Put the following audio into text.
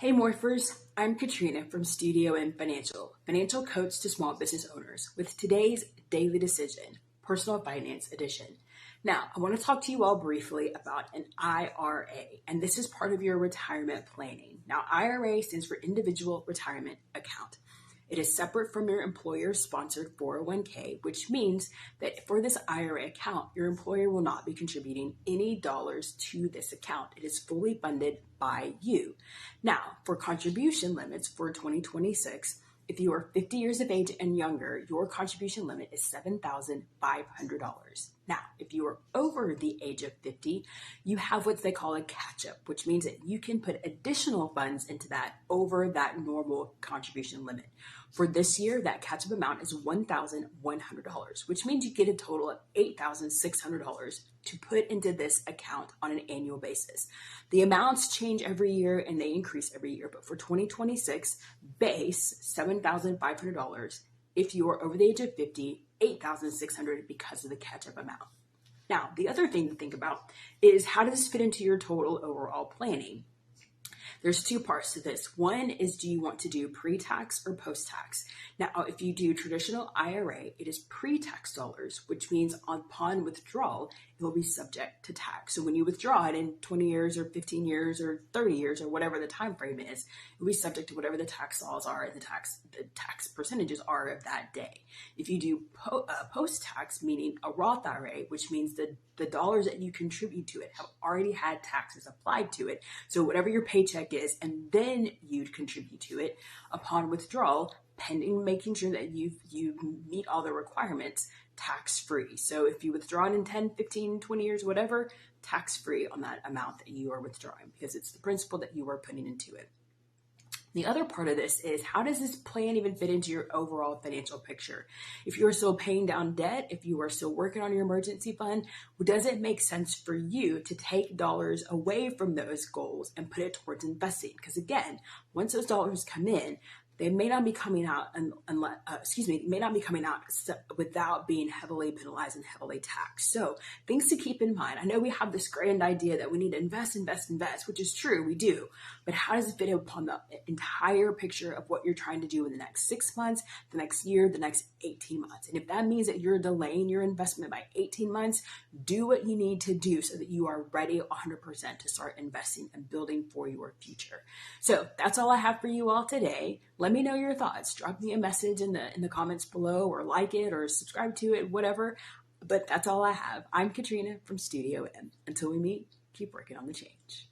Hey Morphers, I'm Katrina from Studio and financial coach to small business owners with today's Daily Decision, Personal Finance Edition. Now, I want to talk to you all briefly about an IRA, and this is part of your retirement planning. Now, IRA stands for Individual Retirement Account. It is separate from your employer-sponsored 401k, which means that for this IRA account, your employer will not be contributing any dollars to this account. It is fully funded by you. Now, for contribution limits for 2026, if you are 50 years of age and younger, your contribution limit is $7,500. Now, if you are over the age of 50, you have what they call a catch-up, which means that you can put additional funds into that over that normal contribution limit. For this year, that catch-up amount is $1,100, which means you get a total of $8,600 to put into this account on an annual basis. The amounts change every year and they increase every year, but for 2026, base $7,500. If you are over the age of 50, $8,600 because of the catch-up amount. Now, the other thing to think about is how does this fit into your total overall planning? There's two parts to this. One is, do you want to do pre-tax or post-tax? Now, if you do traditional IRA, it is pre-tax dollars, which means upon withdrawal, it will be subject to tax. So when you withdraw it in 20 years or 15 years or 30 years or whatever the time frame is, it will be subject to whatever the tax laws are and the tax percentages are of that day. If you do post-tax, meaning a Roth IRA, which means the dollars that you contribute to it have already had taxes applied to it. So whatever your paycheck is, and then you'd contribute to it upon withdrawal, pending making sure that you meet all the requirements, tax-free. So if you withdraw it in 10, 15, 20 years, whatever, tax-free on that amount that you are withdrawing because it's the principal that you are putting into it. The other part of this is, how does this plan even fit into your overall financial picture? If you are still paying down debt, if you are still working on your emergency fund, does it make sense for you to take dollars away from those goals and put it towards investing? Because again, once those dollars come in, they may not be coming out without being heavily penalized and heavily taxed. So things to keep in mind. I know we have this grand idea that we need to invest, which is true, we do. But how does it fit upon the entire picture of what you're trying to do in the next 6 months, the next year, the next 18 months? And if that means that you're delaying your investment by 18 months, do what you need to do so that you are ready 100% to start investing and building for your future. So that's all I have for you all today. Let me know your thoughts. Drop me a message in the comments below, or like it or subscribe to it, whatever. But that's all I have. I'm Katrina from Studio M. Until we meet, keep working on the change.